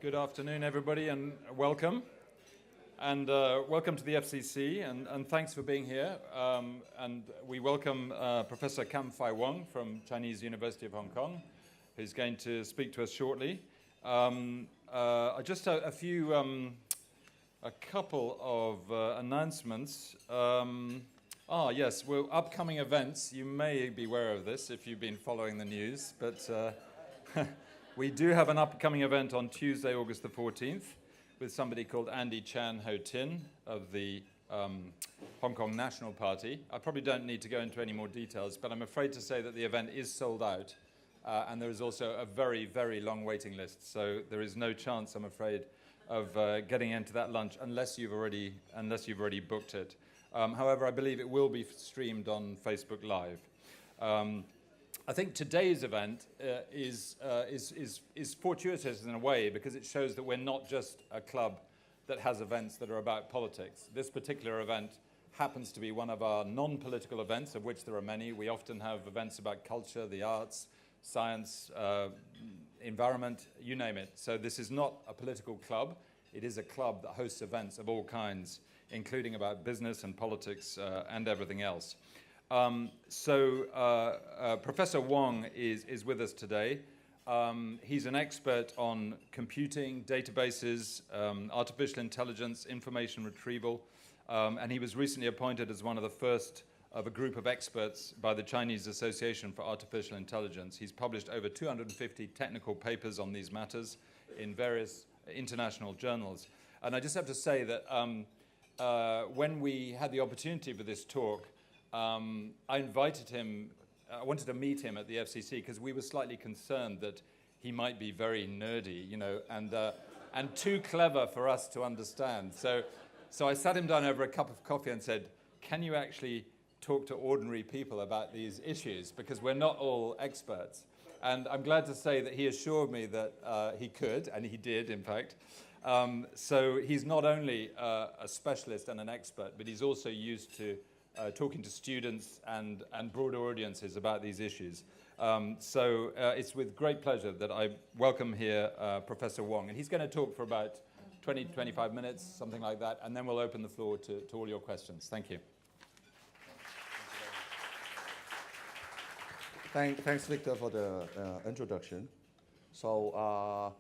Good afternoon, everybody, and welcome. And welcome to the FCC, and thanks for being here. And we welcome Professor Kam-Fai Wong from Chinese University of Hong Kong, who's going to speak to us shortly. Just a couple of announcements. Yes, well, upcoming events. You may be aware of this if you've been following the news, but we do have an upcoming event on Tuesday, August the 14th, with somebody called Andy Chan Ho Tin of the Hong Kong National Party. I probably don't need to go into any more details, but I'm afraid to say that the event is sold out, and there is also a very, very long waiting list. So there is no chance, I'm afraid, of getting into that lunch unless you've already booked it. However, I believe it will be streamed on Facebook Live. I think today's event is fortuitous in a way because it shows that we're not just a club that has events that are about politics. This particular event happens to be one of our non-political events, of which there are many. We often have events about culture, the arts, science, environment, you name it. So this is not a political club. It is a club that hosts events of all kinds, including about business and politics and everything else. Professor Wong is with us today. He's an expert on computing, databases, artificial intelligence, information retrieval, and he was recently appointed as one of the first of a group of experts by the Chinese Association for Artificial Intelligence. He's published over 250 technical papers on these matters in various international journals. And I just have to say that when we had the opportunity for this talk, I invited him, I wanted to meet him at the FCC because we were slightly concerned that he might be very nerdy, and too clever for us to understand. So I sat him down over a cup of coffee and said, can you actually talk to ordinary people about these issues? Because we're not all experts. And I'm glad to say that he assured me that he could, and he did, in fact. So he's not only a specialist and an expert, but he's also used to talking to students and broader audiences about these issues. It's with great pleasure that I welcome here Professor Wong. And he's going to talk for about 20, 25 minutes, something like that, and then we'll open the floor to all your questions. Thank you. Thanks, Victor, for the introduction. So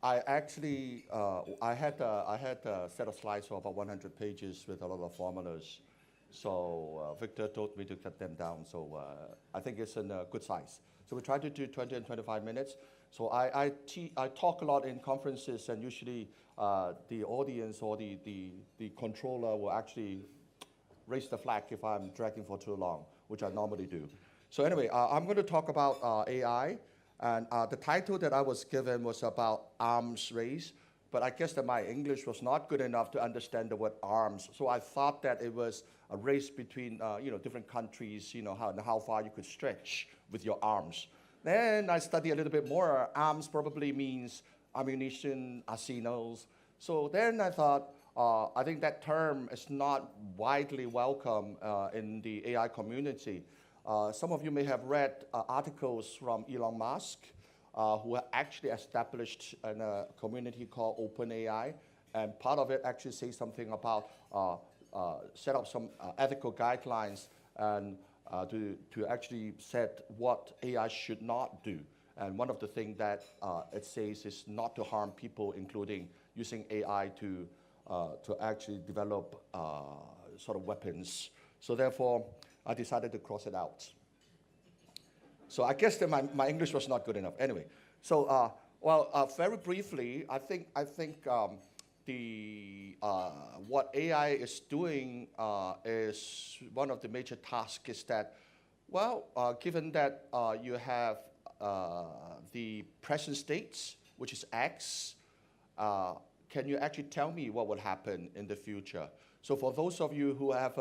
I actually I had a set of slides for about 100 pages with a lot of formulas. So Victor told me to cut them down. So I think it's in a good size. So we try to do 20 and 25 minutes. So I talk a lot in conferences, and usually the audience or the controller will actually raise the flag if I'm dragging for too long, which I normally do. So anyway, I'm going to talk about AI. And the title that I was given was about arms race. But I guess that my English was not good enough to understand the word arms. So I thought that it was a race between different countries, how far you could stretch with your arms. Then I studied a little bit more. Arms probably means ammunition, arsenals. So then I thought, I think that term is not widely welcome in the AI community. Some of you may have read articles from Elon Musk, who actually established a community called OpenAI. And part of it actually says something about set up some ethical guidelines and to actually set what AI should not do. And one of the things that it says is not to harm people, including using AI to actually develop sort of weapons. So therefore, I decided to cross it out. So I guess that my English was not good enough. Anyway, so very briefly, I think what AI is doing is one of the major tasks is that, given that you have the present states, which is X, can you actually tell me what will happen in the future? So for those of you who have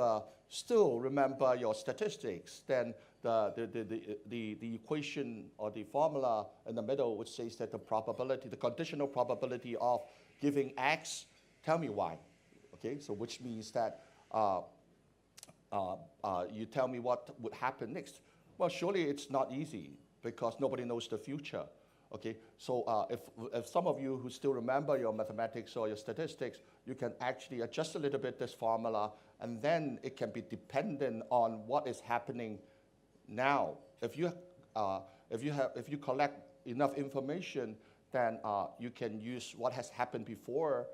still remember your statistics, then the equation or the formula in the middle, which says that the conditional probability of giving X, tell me y. Okay, so which means that you tell me what would happen next. Well, surely it's not easy because nobody knows the future. Okay, so if some of you who still remember your mathematics or your statistics, you can actually adjust a little bit this formula, and then it can be dependent on what is happening now. If you collect enough information, then you can use what has happened before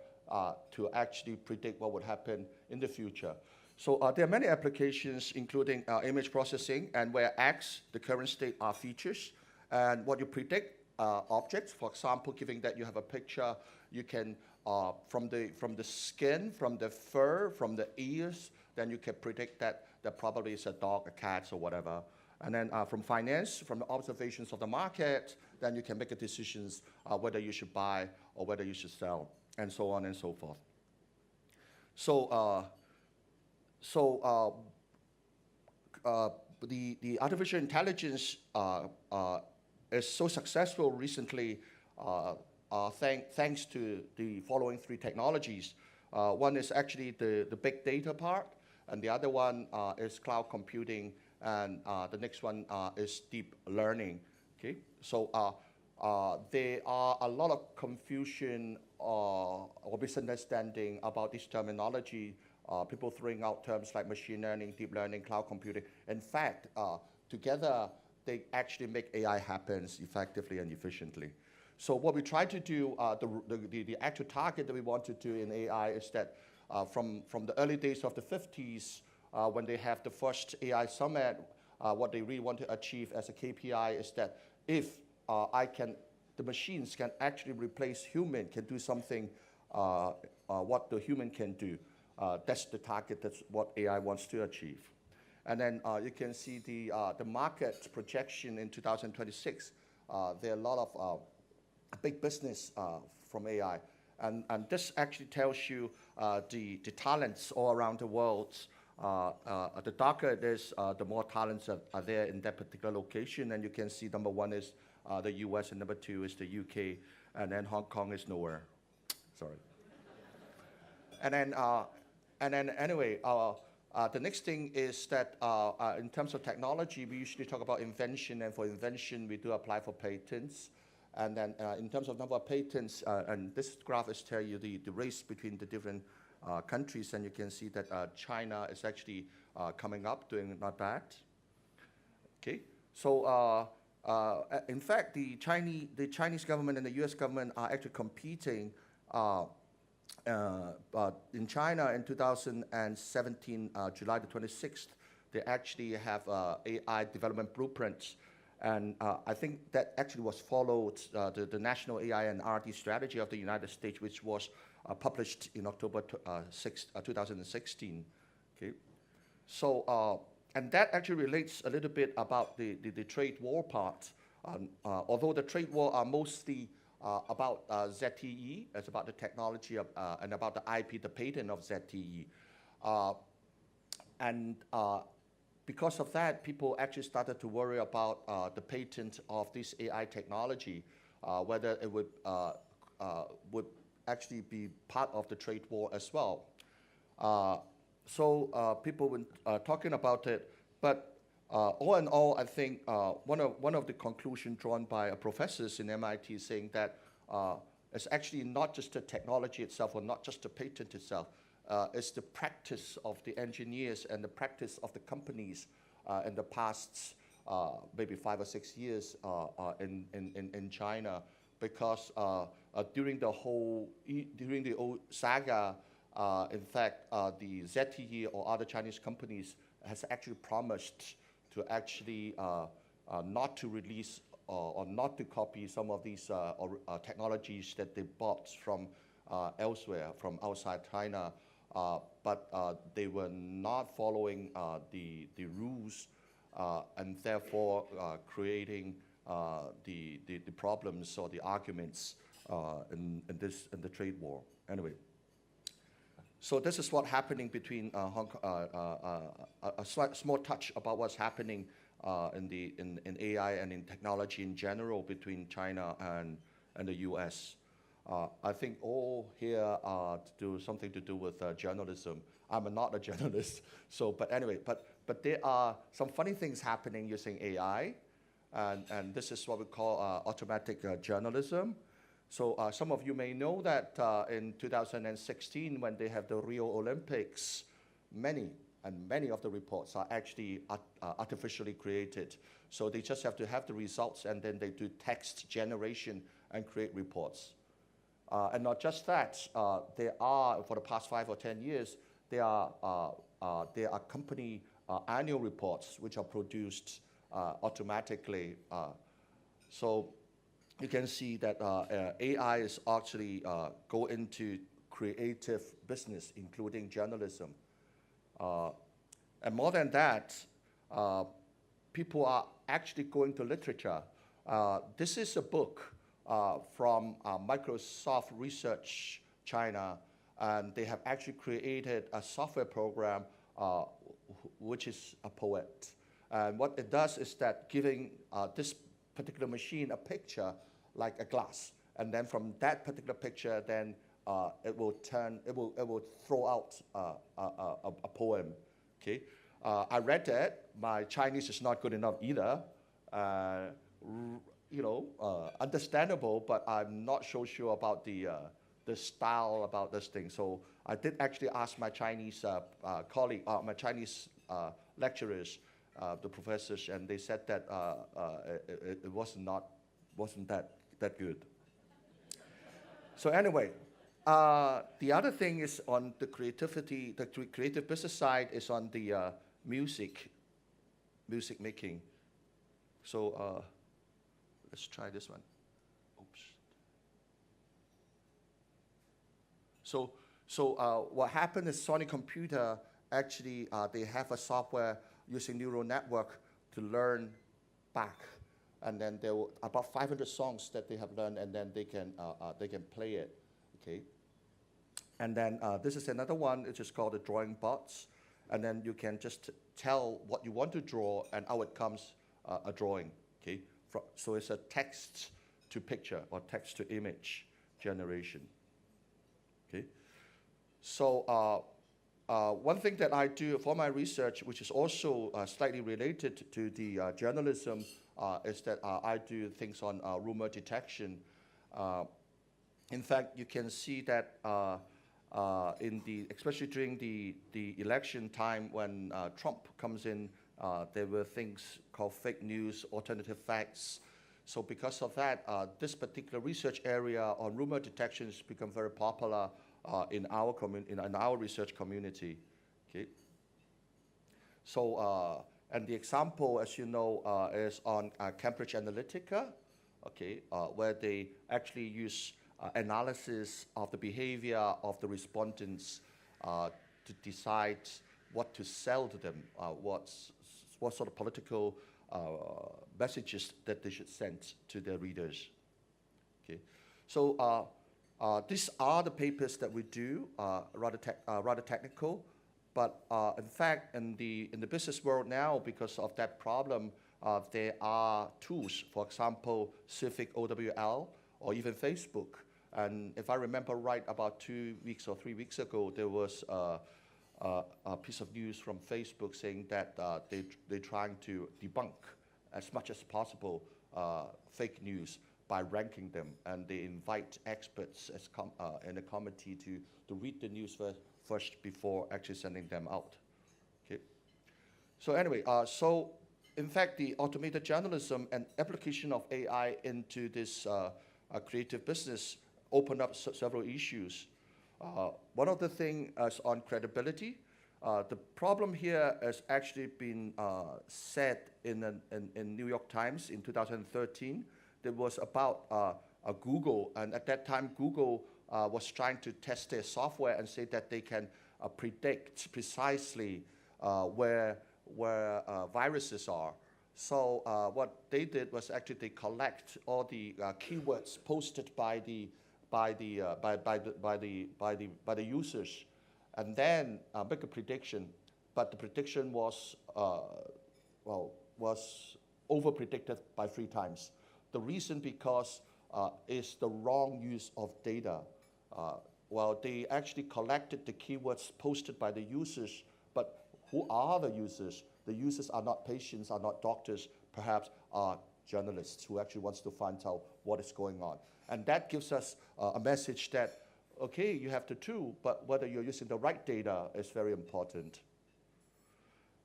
to actually predict what would happen in the future. So there are many applications, including image processing, and where X, the current state, are features, and what you predict objects. For example, given that you have a picture, you can from the skin, from the fur, from the ears, then you can predict that there probably is a dog, a cat, or whatever. And then from finance, from the observations of the market, then you can make a decisions whether you should buy or whether you should sell, and so on and so forth. So the artificial intelligence is so successful recently thanks to the following three technologies. One is actually the big data part, and the other one is cloud computing, and the next one is deep learning. Okay, so there are a lot of confusion or misunderstanding about this terminology. People throwing out terms like machine learning, deep learning, cloud computing. In fact, together, they actually make AI happen effectively and efficiently. So what we try to do, the actual target that we want to do in AI is that from the early days of the 50s, when they have the first AI summit, what they really want to achieve as a KPI is that if the machines can actually replace human, can do something what the human can do. That's the target, that's what AI wants to achieve. And then you can see the market projection in 2026. There are a lot of big business from AI. And this actually tells you the talents all around the world. The darker it is, the more talents are there in that particular location. And you can see number one is the US, and number two is the UK, and then Hong Kong is nowhere. Sorry. And then anyway, the next thing is that in terms of technology, we usually talk about invention, and for invention, we do apply for patents. And then in terms of number of patents, and this graph is telling you the race between the different countries, and you can see that China is actually coming up, doing not bad. Okay, so in fact, the Chinese government and the US government are actually competing. In China in 2017, July the 26th, they actually have AI development blueprints. And I think that actually was followed the National AI and R&D Strategy of the United States, which was published in October 2016. Okay, so and that actually relates a little bit about the trade war part. Although the trade war are mostly about ZTE, it's about the technology of, and about the IP, the patent of ZTE. Because of that, people actually started to worry about the patent of this AI technology, whether it would actually be part of the trade war as well. So people were talking about it, but all in all, I think one of the conclusions drawn by professors in MIT saying that it's actually not just the technology itself, or not just the patent itself. It's the practice of the engineers and the practice of the companies in the past maybe 5 or 6 years in China, because during the old saga, in fact, the ZTE or other Chinese companies has actually promised to actually not to release or not to copy some of these technologies that they bought from elsewhere, from outside China. But they were not following the rules, and therefore creating the problems or the arguments in the trade war. Anyway, so this is what's happening between Hong Kong. A small touch about what's happening in AI and in technology in general between China and the US. I think all here do something to do with journalism. I'm not a journalist, so but anyway, but there are some funny things happening using AI, and this is what we call automatic journalism. So some of you may know that in 2016, when they have the Rio Olympics, many of the reports are actually artificially created. So they just have to have the results, and then they do text generation and create reports. And not just that, there are, for the past 5 or 10 years, there are company annual reports which are produced automatically. So you can see that AI is actually go into creative business, including journalism. And more than that, people are actually going to literature. This is a book from Microsoft Research China, and they have actually created a software program which is a poet. And what it does is that giving this particular machine a picture like a glass, and then from that particular picture, then it will throw out a poem. Okay, I read that. My Chinese is not good enough either. Understandable, but I'm not so sure about the style about this thing. So I did actually ask my Chinese colleague, my Chinese lecturers, the professors, and they said that it wasn't that good. So anyway, the other thing is on the creativity, the creative business side is on the music making. So let's try this one. Oops. So what happened is Sony Computer actually they have a software using neural network to learn back, and then there were about 500 songs that they have learned, and then they can play it. Okay. And then this is another one, which is called the drawing bots, and then you can just tell what you want to draw, and out it comes a drawing. Okay. So it's a text to picture or text to image generation. Okay. So one thing that I do for my research, which is also slightly related to the journalism, is that I do things on rumor detection. In fact, you can see that especially during the election time when Trump comes in, there were things called fake news, alternative facts. So because of that, this particular research area on rumor detection has become very popular in our research community. Okay. So and the example, as you know, is on Cambridge Analytica. Okay, where they actually use analysis of the behavior of the respondents to decide what to sell to them, what sort of political messages that they should send to their readers. Okay, so these are the papers that we do, rather technical, but in fact, in the business world now, because of that problem, there are tools. For example, Civic OWL or even Facebook. And if I remember right, about 2 weeks or 3 weeks ago, there was a piece of news from Facebook saying that they're trying to debunk as much as possible fake news by ranking them, and they invite experts in a committee to read the news first before actually sending them out. Okay. So anyway, so in fact, the automated journalism and application of AI into this creative business opened up several issues. One of the things is on credibility. The problem here has actually been said in New York Times in 2013. There was about Google, and at that time, Google was trying to test their software and say that they can predict precisely where viruses are. So what they did was actually they collect all the keywords posted by the users, and then make a prediction. But the prediction was over predicted by 3 times. The reason because is the wrong use of data. Well, they actually collected the keywords posted by the users, but who are the users? The users are not patients, are not doctors, perhaps are journalists who actually wants to find out what is going on. And that gives us a message that, okay, you have the tool, but whether you're using the right data is very important.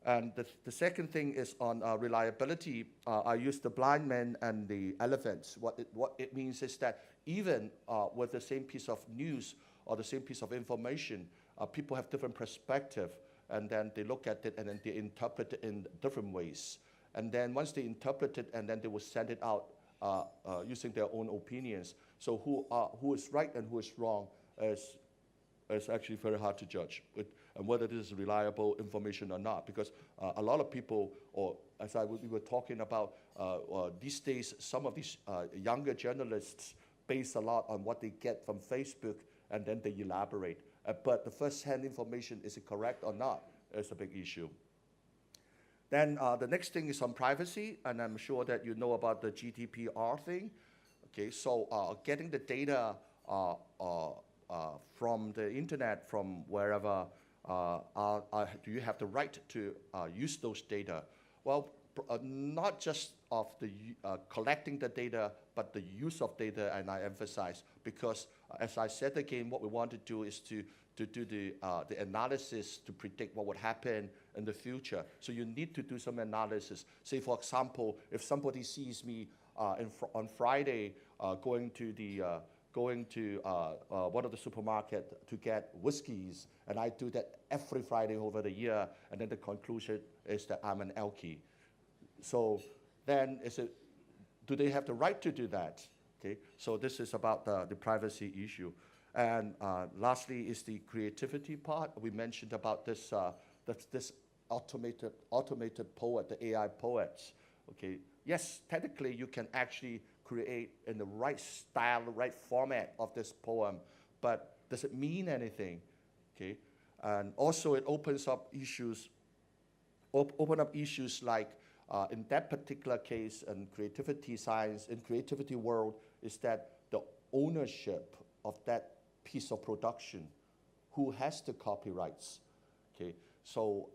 And the second thing is on reliability. I use the blind man and the elephants. What it means is that even with the same piece of news or the same piece of information, people have different perspective, and then they look at it and then they interpret it in different ways. And then once they interpret it, and then they will send it out using their own opinions. So who is right and who is wrong is actually very hard to judge, and whether this is reliable information or not. Because a lot of people, or as we were talking about, these days, some of these younger journalists base a lot on what they get from Facebook, and then they elaborate. But the first-hand information, is it correct or not, is a big issue. Then the next thing is on privacy, and I'm sure that you know about the GDPR thing. Okay, so getting the data from the internet, from wherever, do you have the right to use those data? Well, not just of the collecting the data, but the use of data, and I emphasize, because as I said again, what we want to do is to do the analysis to predict what would happen in the future. So you need to do some analysis. Say, for example, if somebody sees me on Friday going to one of the supermarket to get whiskeys, and I do that every Friday over the year, and then the conclusion is that I'm an alkie. So then do they have the right to do that? Okay, so this is about the privacy issue. And lastly is the creativity part. We mentioned about this this automated poet, the AI poets. Okay, yes, technically you can actually create in the right style, the right format of this poem, but does it mean anything? Okay, and also it opens up issues. Open up issues like in that particular case in creativity science, in creativity world, is that the ownership of that piece of production, who has the copyrights? Okay, so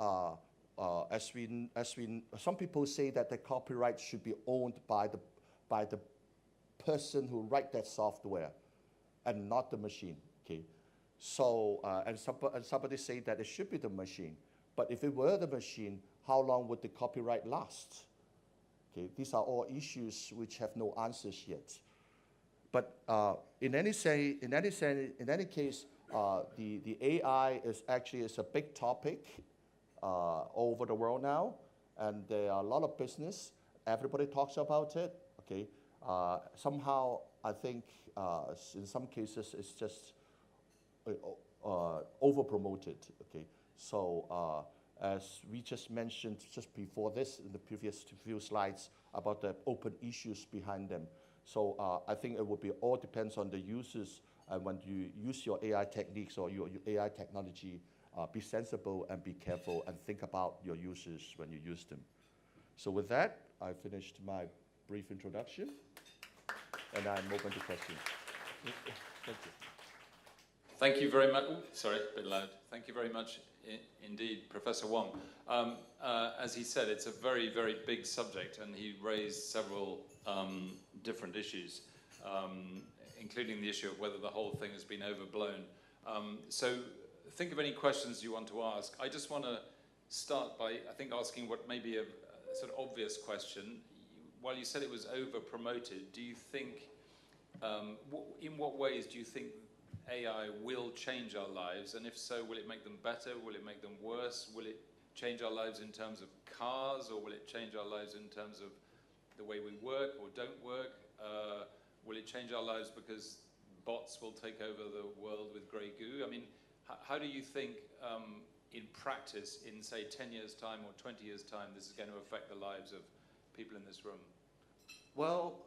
some people say that the copyright should be owned by the person who write that software, and not the machine. Okay, so and somebody say that it should be the machine. But if it were the machine, how long would the copyright last? Okay, these are all issues which have no answers yet. But in any case, the AI is actually a big topic over the world now, and there are a lot of business. Everybody talks about it. Okay, somehow I think in some cases it's just over promoted. Okay, so as we just mentioned just before this in the previous few slides about the open issues behind them. So I think it will be all depends on the users, and when you use your AI techniques or your AI technology, be sensible and be careful and think about your users when you use them. So with that, I finished my brief introduction, and I'm open to questions. Thank you. Thank you very much. Sorry, a bit loud. Thank you very much indeed, Professor Wong. As he said, it's a very, very big subject, and he raised several different issues, including the issue of whether the whole thing has been overblown. So think of any questions you want to ask. I just want to start by, I think, asking what may be a sort of obvious question. While you said it was over-promoted, do you think, in what ways do you think AI will change our lives? And if so, will it make them better? Will it make them worse? Will it change our lives in terms of cars, or will it change our lives in terms of the way we work or don't work? Will it change our lives because bots will take over the world with grey goo? I mean, how do you think in practice, in say 10 years' time or 20 years' time, this is going to affect the lives of people in this room? Well,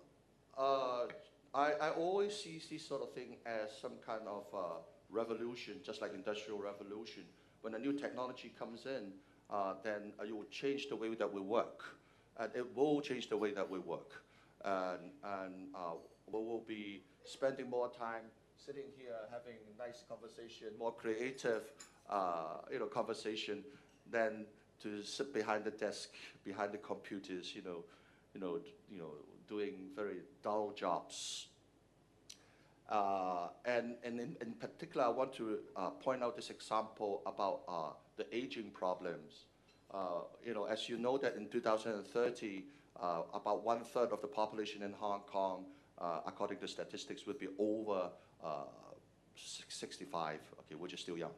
I always see this sort of thing as some kind of revolution, just like Industrial Revolution. When a new technology comes in, then it will change the way that we work. And it will change the way that we work. And we will be spending more time sitting here having a nice conversation, more creative conversation than to sit behind the desk, behind the computers, doing very dull jobs. And in particular, I want to point out this example about the aging problems. As you know that in 2030, about 1/3 of the population in Hong Kong, according to statistics, would be over 65. Okay, which is still young,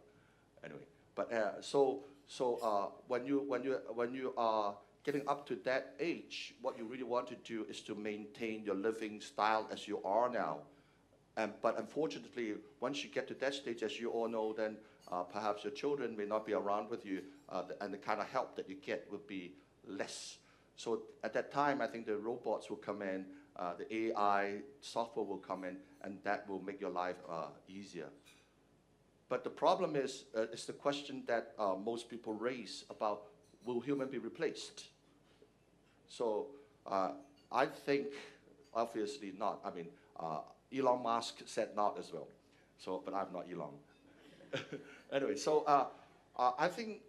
anyway. But when you are getting up to that age, what you really want to do is to maintain your living style as you are now. But unfortunately, once you get to that stage, as you all know, then perhaps your children may not be around with you, and the kind of help that you get will be less. So at that time, I think the robots will come in, the AI software will come in, and that will make your life easier. But the problem is the question that most people raise about, will humans be replaced? So I think, obviously not. I mean, Elon Musk said not as well. So, but I'm not Elon. Anyway, so I think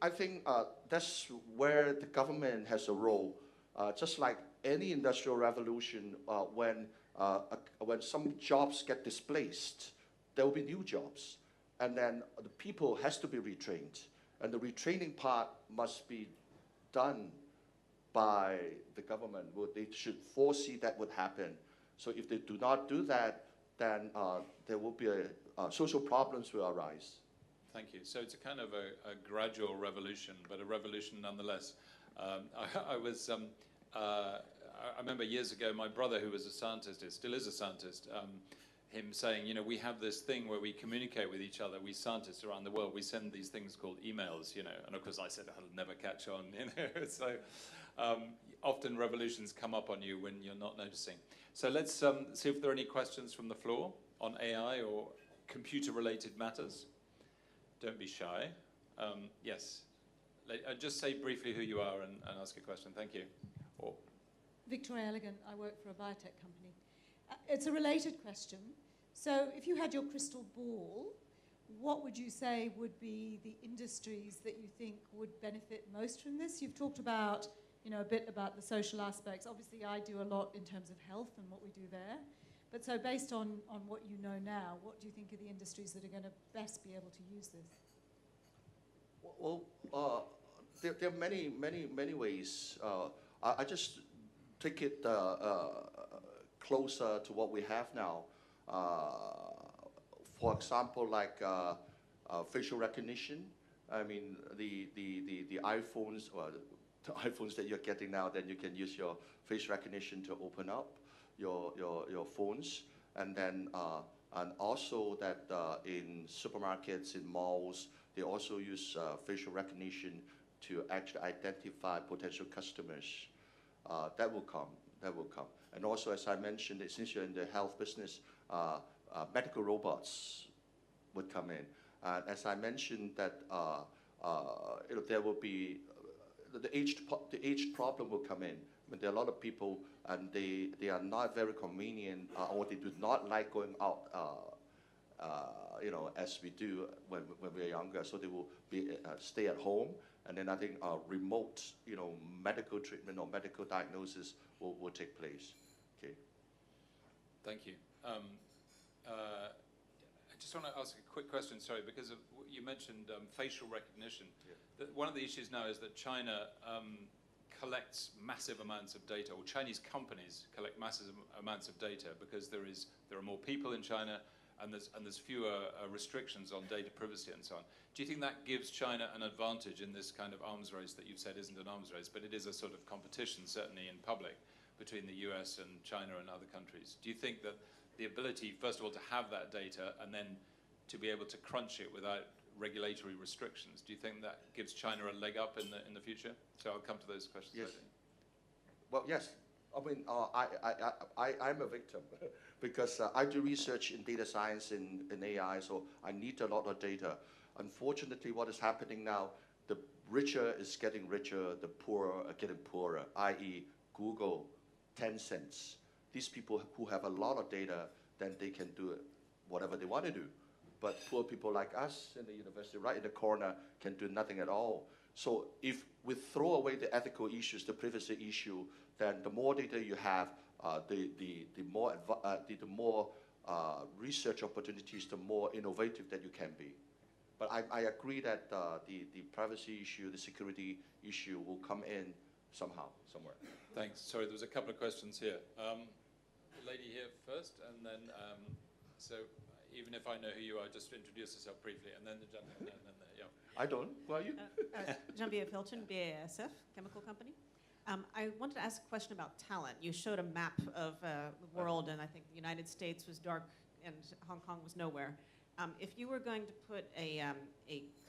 that's where the government has a role. Just like any industrial revolution, when some jobs get displaced, there will be new jobs. And then the people has to be retrained. And the retraining part must be done by the government. They should foresee that would happen. So if they do not do that, then there will be social problems will arise. Thank you. So it's a kind of a gradual revolution, but a revolution nonetheless. I remember years ago, my brother, who was a scientist, still is a scientist, him saying, we have this thing where we communicate with each other. We scientists around the world, we send these things called emails, And of course I said, I'll never catch on, So often revolutions come up on you when you're not noticing. So let's see if there are any questions from the floor on AI or computer-related matters. Don't be shy. Yes. Just say briefly who you are and ask a question. Thank you. Or Victoria Elegant. I work for a biotech company. It's a related question. So if you had your crystal ball, what would you say would be the industries that you think would benefit most from this? You've talked about, a bit about the social aspects. Obviously, I do a lot in terms of health and what we do there. But so based on what you know now, what do you think are the industries that are going to best be able to use this? Well, there are many ways. I just take it closer to what we have now. For example, like facial recognition. I mean, the iPhones, or the iPhones that you're getting now, then you can use your face recognition to open up your phones, and then and also that in supermarkets, in malls, they also use facial recognition to actually identify potential customers. That will come. And also, as I mentioned, since you're in the health business, medical robots would come in. And as I mentioned, that there will be the aged problem will come in. I mean, there are a lot of people, and they are not very convenient, or they do not like going out, as we do when we are younger. So they will be stay at home, and then I think remote, medical treatment or medical diagnosis will take place. Okay. Thank you. I just want to ask a quick question, sorry, because you mentioned facial recognition. Yeah. One of the issues now is that China collects massive amounts of data, or Chinese companies collect massive amounts of data because there are more people in China, and there's fewer restrictions on data privacy and so on. Do you think that gives China an advantage in this kind of arms race that you've said isn't an arms race, but it is a sort of competition, certainly in public, between the US and China and other countries? Do you think that the ability, first of all, to have that data and then to be able to crunch it without regulatory restrictions, do you think that gives China a leg up in the future? So I'll come to those questions later. Well, yes. I mean, I'm a victim because I do research in data science in AI, so I need a lot of data. Unfortunately, what is happening now, the richer is getting richer, the poorer are getting poorer, i.e. Google, Tencent. These people who have a lot of data, then they can do whatever they want to do. But poor people like us in the university, right in the corner, can do nothing at all. So if we throw away the ethical issues, the privacy issue, then the more data you have, the more research opportunities, the more innovative that you can be. But I agree that the privacy issue, the security issue will come in somehow, somewhere. Thanks. Sorry, there was a couple of questions here. Lady here first, and then, so even if I know who you are, just introduce yourself briefly, and then the gentleman, and then yeah. I don't. Who are you? Genevieve Hilton, BASF, chemical company. I wanted to ask a question about talent. You showed a map of the world, and I think the United States was dark and Hong Kong was nowhere. If you were going to put a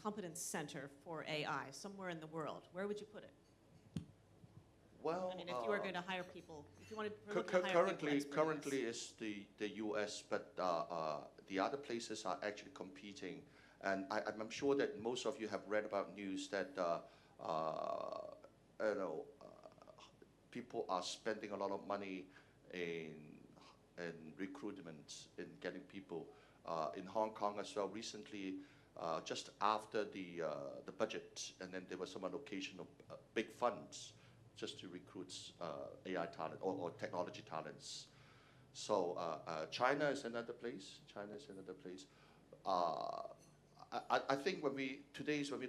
competence center for AI somewhere in the world, where would you put it? Well, I mean, if you were going to hire people, if you wanted to hire people currently it's the U.S., but the other places are actually competing. And I'm sure that most of you have read about news that people are spending a lot of money in recruitment, in getting people. In Hong Kong as well, recently, just after the budget, and then there was some allocation of big funds just to recruit AI talent or technology talents. So China is another place. I think when we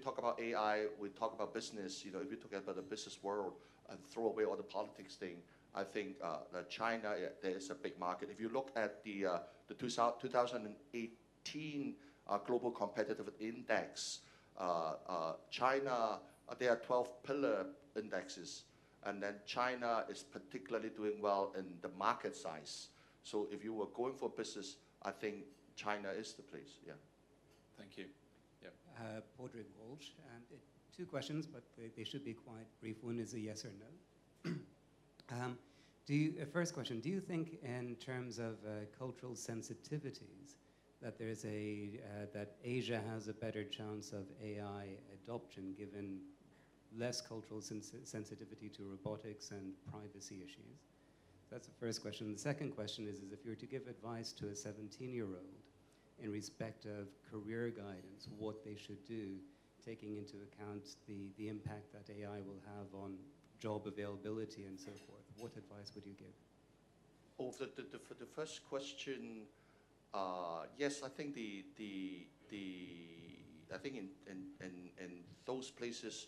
talk about AI, we talk about business. If we talk about the business world and throw away all the politics thing, I think that China, there is a big market. If you look at the 2018 Global Competitive Index, China, there are 12 pillar indexes, and then China is particularly doing well in the market size. So if you were going for business, I think China is the place. Yeah. Thank you. Yeah. Podrick Walsh, and two questions, but they should be quite brief. One is a yes or no. First question, do you think in terms of cultural sensitivities that that Asia has a better chance of AI adoption given less cultural sensitivity to robotics and privacy issues? That's the first question. The second question is if you were to give advice to a 17-year-old in respect of career guidance, what they should do, taking into account the impact that AI will have on job availability and so forth, what advice would you give? Oh, for the first question, yes, I think I think in those places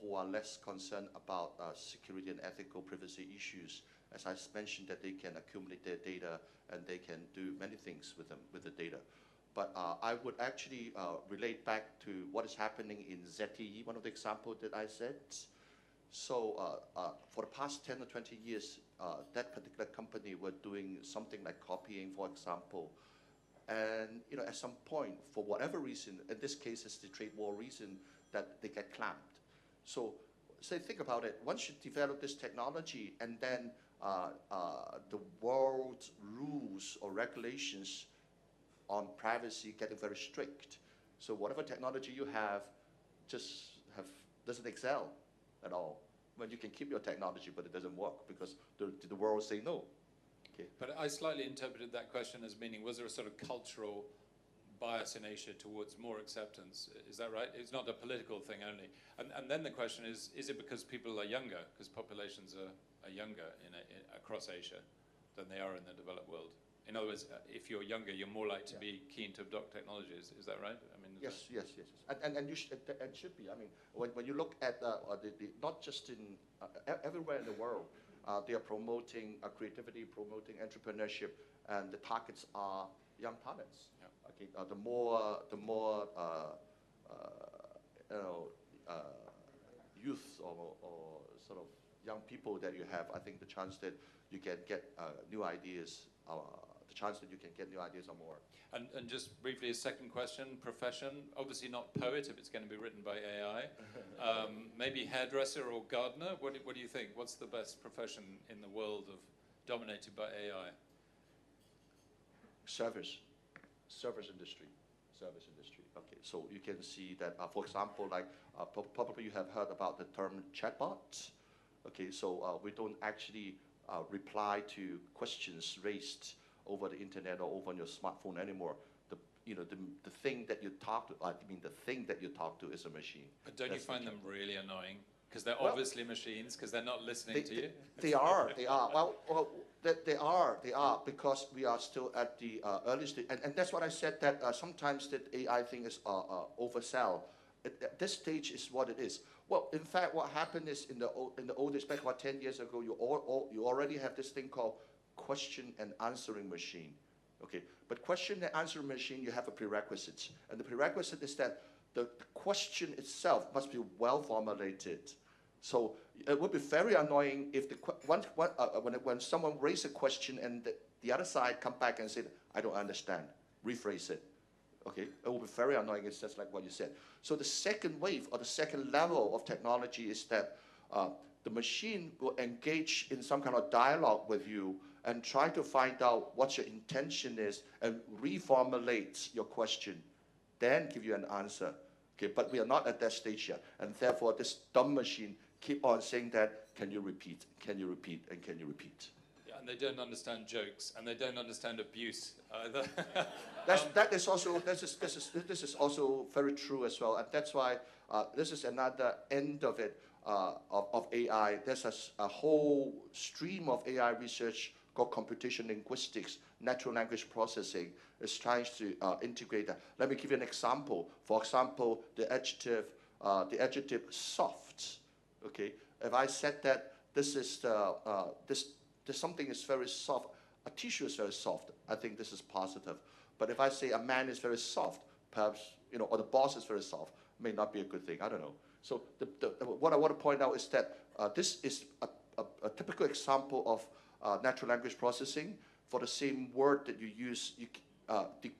who are less concerned about security and ethical privacy issues, as I mentioned, that they can accumulate their data and they can do many things with the data. But I would actually relate back to what is happening in ZTE, one of the examples that I said. So for the past 10 or 20 years, that particular company were doing something like copying, for example. And at some point, for whatever reason, in this case it's the trade war reason, that they get clamped. So think about it. Once you develop this technology and then the world's rules or regulations on privacy getting very strict. So whatever technology you have doesn't excel at all. When you can keep your technology, but it doesn't work because the world say no. Okay. But I slightly interpreted that question as meaning, was there a sort of cultural bias in Asia towards more acceptance? Is that right? It's not a political thing only. And then the question is it because people are younger, because populations are younger across Asia than they are in the developed world? In other words, if you're younger, you're more likely to be keen to adopt technologies. Is that right? I mean, yes. And you should be. I mean, when you look at not just in everywhere in the world, they are promoting creativity, promoting entrepreneurship, and the targets are young talents. Yeah. Okay. The more youth or sort of young people that you have, I think the chance that you can get new ideas. The chance that you can get new ideas are more. And just briefly, a second question, profession, obviously not poet if it's going to be written by AI. Maybe hairdresser or gardener. What do you think? What's the best profession in the world dominated by AI? Service industry. Okay, so you can see that, for example, like probably you have heard about the term chatbot. Okay, so we don't actually reply to questions raised over the internet or over on your smartphone anymore. the thing that you talk to, the thing that you talk to is a machine. But don't you find them really annoying? Because they're Well, obviously machines, because they're not listening to you? They are. Well, they are, because we are still at the early stage. And that's what I said, that sometimes that AI thing is oversell. At this stage is what it is. Well, in fact, what happened is in the old days, back about 10 years ago, you already have this thing called question and answering machine. Okay, but question and answering machine, you have a prerequisite. And the prerequisite is that the question itself must be well formulated. So it would be very annoying if when someone raises a question and the other side come back and say, I don't understand, rephrase it. Okay, it will be very annoying. It's just like what you said. So the second wave or the second level of technology is that the machine will engage in some kind of dialogue with you and try to find out what your intention is and reformulate your question, then give you an answer. Okay, but we are not at that stage yet, and therefore this dumb machine keep on saying that, can you repeat, and can you repeat? Yeah, and they don't understand jokes, and they don't understand abuse either. This is also very true as well, and that's why this is another end of it, of AI. There's a whole stream of AI research called computation linguistics, natural language processing, is trying to integrate that. Let me give you an example. For example, the adjective soft. Okay, if I said that this is something is very soft, a tissue is very soft, I think this is positive. But if I say a man is very soft, perhaps, or the boss is very soft, may not be a good thing. I don't know. So what I want to point out is that this is a typical example of natural language processing. For the same word that you use,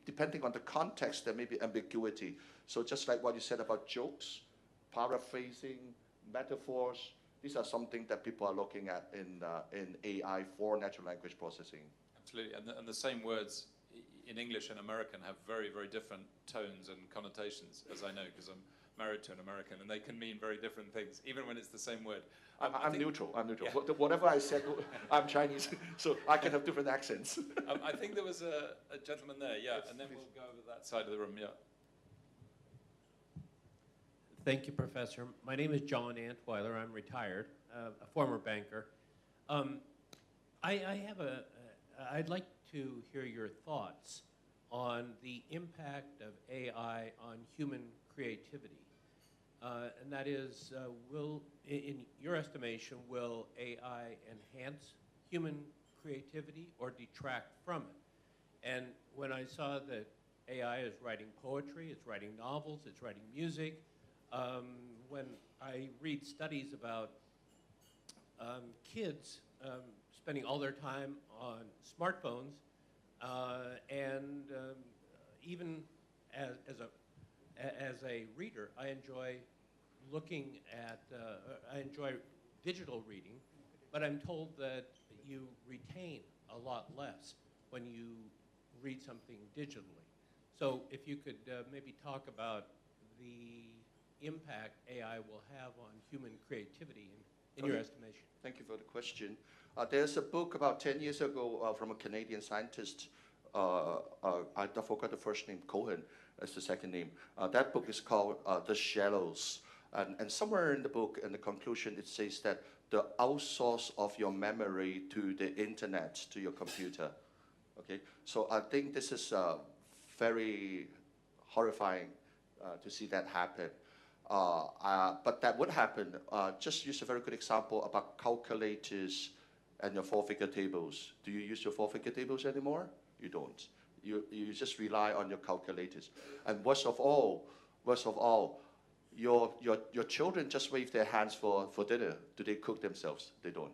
depending on the context, there may be ambiguity. So just like what you said about jokes, paraphrasing, metaphors, these are something that people are looking at in AI for natural language processing. Absolutely, and the same words in English and American have very, very different tones and connotations, as I know, because I'm married to an American, and they can mean very different things, even when it's the same word. I'm neutral. Yeah. Whatever I said, I'm Chinese, so I can have different accents. I think there was a gentleman there, yeah, and then we'll go over that side of the room, yeah. Thank you, Professor. My name is John Antweiler. I'm retired, a former banker. I'd like to hear your thoughts on the impact of AI on human creativity. And that is, in your estimation, will AI enhance human creativity or detract from it? And when I saw that AI is writing poetry, it's writing novels, it's writing music, when I read studies about kids spending all their time on smartphones, and even as a reader, I enjoy looking at, I enjoy digital reading, but I'm told that you retain a lot less when you read something digitally. So if you could maybe talk about the impact AI will have on human creativity in your estimation. Thank you for the question. There's a book about 10 years ago from a Canadian scientist. I forgot the first name, Cohen is the second name. That book is called The Shallows. And somewhere in the book, in the conclusion, it says that the outsource of your memory to the internet, to your computer. Okay, so I think this is very horrifying to see that happen. But that would happen. Just use a very good example about calculators and your four-figure tables. Do you use your four-figure tables anymore? You don't. You just rely on your calculators. And worst of all, your children just wave their hands for dinner. Do they cook themselves? They don't.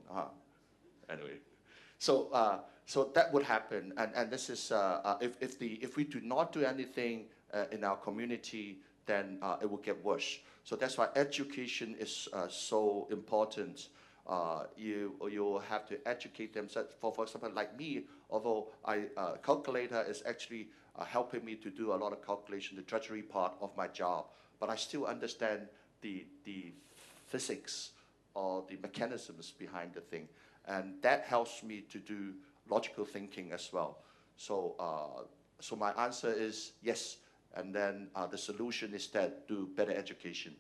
Anyway, so that would happen. And this is if we do not do anything in our community, then it will get worse. So that's why education is so important. You have to educate them. So for example, like me, although calculator is actually helping me to do a lot of calculation, the drudgery part of my job, but I still understand the physics or the mechanisms behind the thing, and that helps me to do logical thinking as well. So so my answer is yes. And then the solution is that do better education.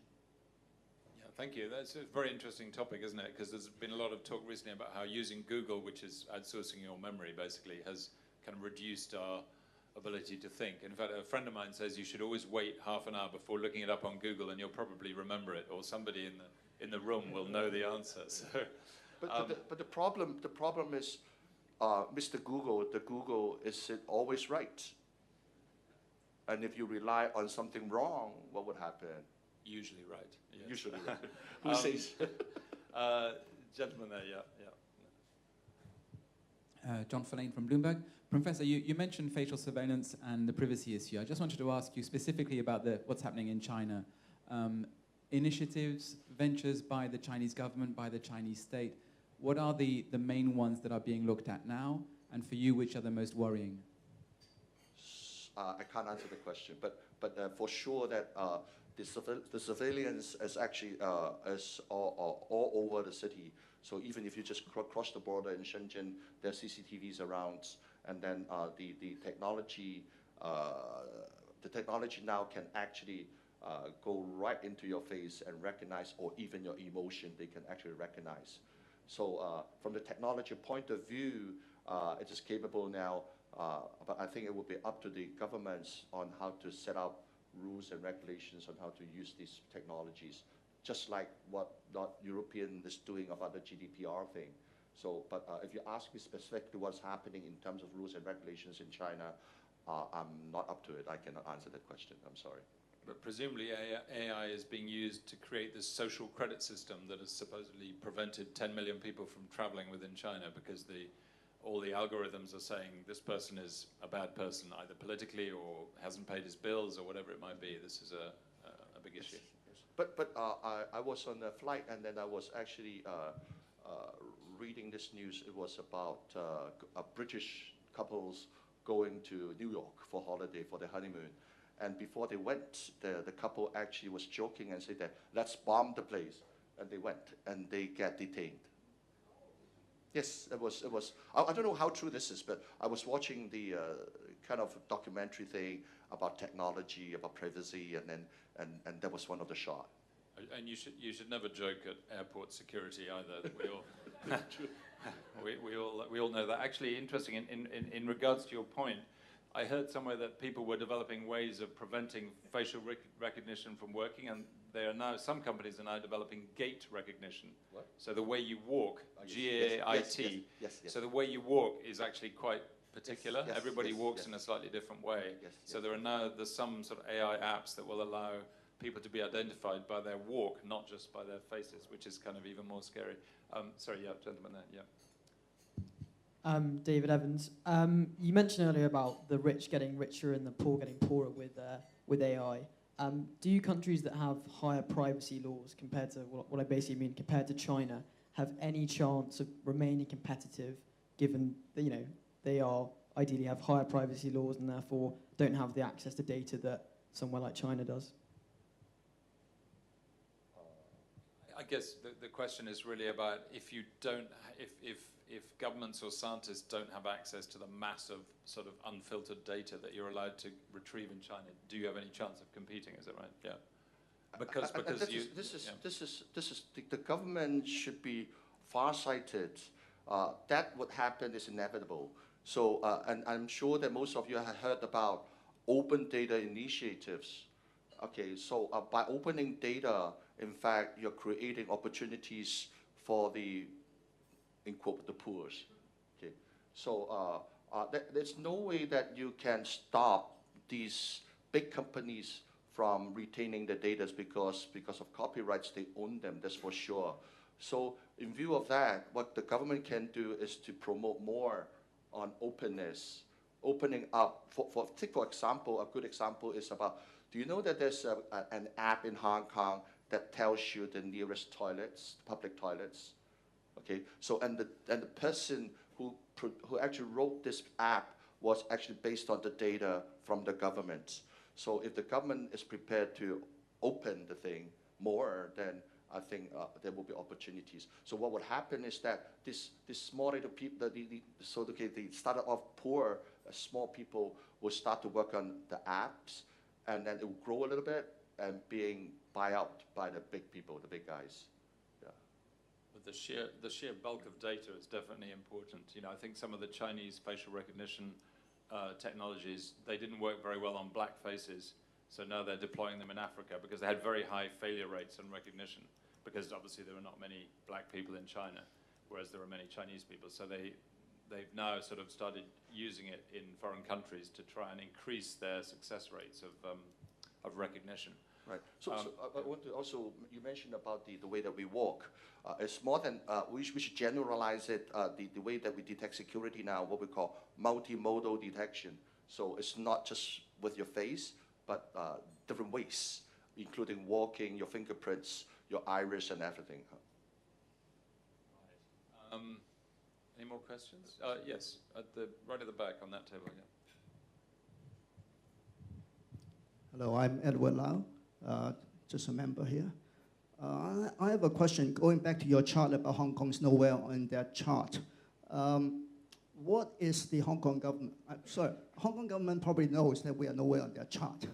Yeah, thank you. That's a very interesting topic, isn't it? Because there's been a lot of talk recently about how using Google, which is outsourcing your memory, basically, has kind of reduced our ability to think. In fact, a friend of mine says you should always wait half an hour before looking it up on Google, and you'll probably remember it, or somebody in the room will know the answer. So, but the problem is, Mr. Google, the Google is it always right? And if you rely on something wrong, what would happen? usually right. Yes. Usually right. Who says? Gentleman there, yeah. John Verlaine from Bloomberg. Professor, you mentioned facial surveillance and the privacy issue. I just wanted to ask you specifically about what's happening in China. Initiatives, ventures by the Chinese government, by the Chinese state. What are the main ones that are being looked at now? And for you, which are the most worrying? I can't answer the question, but for sure that the surveillance is actually is all over the city. So even if you just cross the border in Shenzhen, there are CCTVs around, and then the technology now can actually go right into your face and recognize, or even your emotion, they can actually recognize. So from the technology point of view, it is capable now, but I think it will be up to the governments on how to set up rules and regulations on how to use these technologies, just like what European is doing about the GDPR thing. So, but if you ask me specifically what's happening in terms of rules and regulations in China, I'm not up to it. I cannot answer that question. I'm sorry. But presumably AI is being used to create this social credit system that has supposedly prevented 10 million people from traveling within China because all the algorithms are saying this person is a bad person, either politically or hasn't paid his bills or whatever it might be. This is a big issue. But I was on a flight, and then I was actually reading this news. It was about a British couples going to New York for holiday, for their honeymoon. And before they went, the couple actually was joking and said that, let's bomb the place. And they went, and they get detained. Yes, it was. I don't know how true this is, but I was watching the kind of documentary thing about technology, about privacy, and that was one of the shots. And you should never joke at airport security either. We all know that. Actually, interesting. In regards to your point, I heard somewhere that people were developing ways of preventing facial recognition from working, and some companies are now developing gait recognition. What? So the way you walk, G-A-I-T. Yes. So the way you walk is actually quite particular. Yes, Everybody walks in a slightly different way. So there's some sort of AI apps that will allow people to be identified by their walk, not just by their faces, which is kind of even more scary. Sorry, yeah, gentleman there, yeah. David Evans. You mentioned earlier about the rich getting richer and the poor getting poorer with AI. Do countries that have higher privacy laws compared to what I basically mean compared to China have any chance of remaining competitive, given that they are ideally have higher privacy laws and therefore don't have the access to data that somewhere like China does? I guess the question is really about if governments or scientists don't have access to the massive sort of unfiltered data that you're allowed to retrieve in China, do you have any chance of competing? Is that right? Yeah. Because the government should be farsighted. That what happen is inevitable. So and I'm sure that most of you have heard about open data initiatives. Okay, so by opening data, in fact, you're creating opportunities for the, in quote, the poor. Okay, so there's no way that you can stop these big companies from retaining the data because of copyrights. They own them, that's for sure. So in view of that, what the government can do is to promote more on openness, opening up. Take for example, a good example is about, do you know that there's an app in Hong Kong that tells you the nearest toilets, public toilets? Okay, so and the person who actually wrote this app was actually based on the data from the government. So if the government is prepared to open the thing more, then I think there will be opportunities. So what would happen is that this small little people, the started off poor small people will start to work on the apps, and then it will grow a little bit and being buy out by the big people, the big guys. Yeah. But the sheer bulk of data is definitely important. You know, I think some of the Chinese facial recognition technologies, they didn't work very well on black faces, so now they're deploying them in Africa because they had very high failure rates on recognition, because obviously there were not many black people in China, whereas there are many Chinese people. So they've now sort of started using it in foreign countries to try and increase their success rates of recognition. Right. So I want to also, you mentioned about the way that we walk. It's more than, we should generalize it, the way that we detect security now, what we call multimodal detection. So it's not just with your face, but different ways, including walking, your fingerprints, your iris, and everything. Right. Any more questions? Yes, right at the back on that table, yeah. Hello, I'm Edward Lau, just a member here. I have a question going back to your chart about Hong Kong's nowhere on that chart. What is the Hong Kong government, Hong Kong government probably knows that we are nowhere on their chart.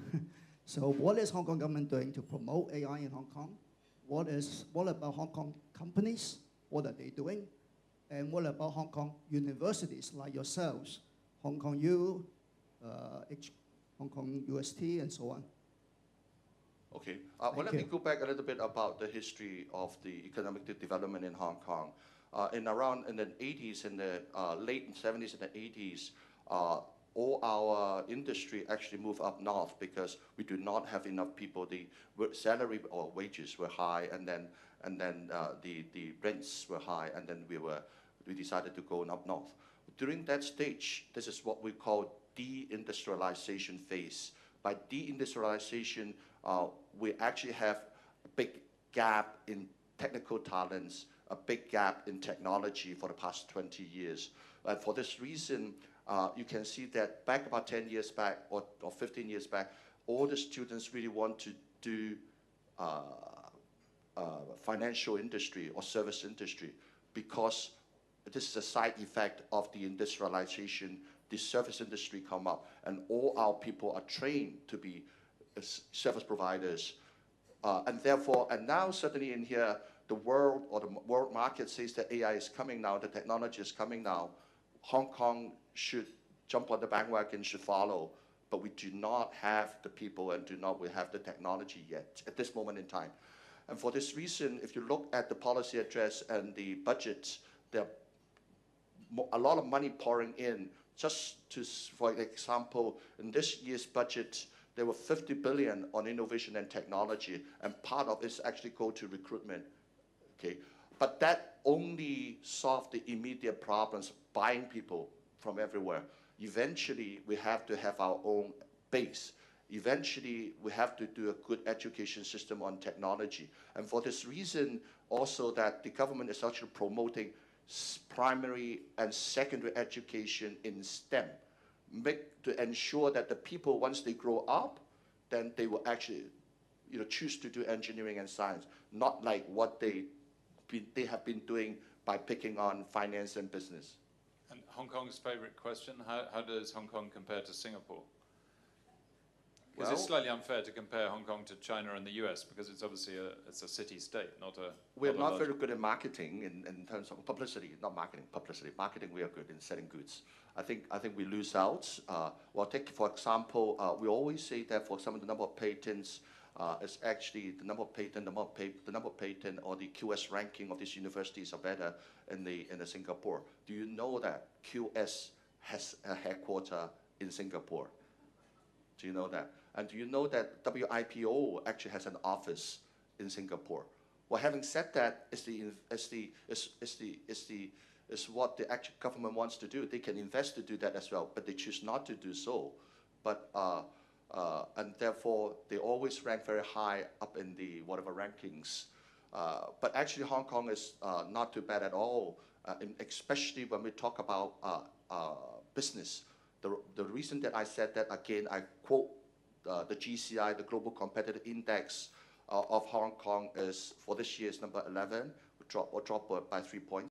So what is Hong Kong government doing to promote AI in Hong Kong? What about Hong Kong companies? What are they doing? And what about Hong Kong universities like yourselves, Hong Kong U, Hong Kong UST, and so on? Okay. Well, let me go back a little bit about the history of the economic development in Hong Kong. In the 80s, in the late 70s and the 80s, all our industry actually moved up north because we do not have enough people. The salary or wages were high, and then the rents were high, and then we decided to go up north. During that stage, this is what we call deindustrialization phase. By deindustrialization, we actually have a big gap in technical talents, a big gap in technology for the past 20 years. And for this reason, you can see that back about 10 years back or 15 years back, all the students really want to do financial industry or service industry, because this is a side effect of the industrialization. The service industry come up, and all our people are trained to be service providers. And now suddenly in here, the world market says that AI is coming now, the technology is coming now. Hong Kong should jump on the bandwagon, should follow, but we do not have the people and we have the technology yet at this moment in time. And for this reason, if you look at the policy address and the budgets, there are a lot of money pouring in. For example, in this year's budget, there were 50 billion on innovation and technology, and part of it actually go to recruitment. Okay, but that only solved the immediate problems, buying people from everywhere. Eventually, we have to have our own base. Eventually, we have to do a good education system on technology. And for this reason, also that the government is actually promoting primary and secondary education in STEM, to ensure that the people, once they grow up, then they will actually choose to do engineering and science, not like what they have been doing by picking on finance and business. And Hong Kong's favorite question, how does Hong Kong compare to Singapore? Because it's slightly unfair to compare Hong Kong to China and the US, because it's obviously a city-state, not a... We're not very good at marketing in terms of publicity, not marketing, publicity. Marketing, we are good in selling goods. I think we lose out. Well, take, for example, we always say that for some of the number of patents, it's actually the number of patent or the QS ranking of these universities are better in the Singapore. Do you know that QS has a headquarter in Singapore? Do you know that? And do you know that WIPO actually has an office in Singapore? Well, having said that, is what the actual government wants to do. They can invest to do that as well, but they choose not to do so. But and therefore, they always rank very high up in the whatever rankings. But actually, Hong Kong is not too bad at all, especially when we talk about business. The reason that I said that, again, I quote the GCI, the Global Competitive Index of Hong Kong, is for this year is number 11, dropped by 3 points.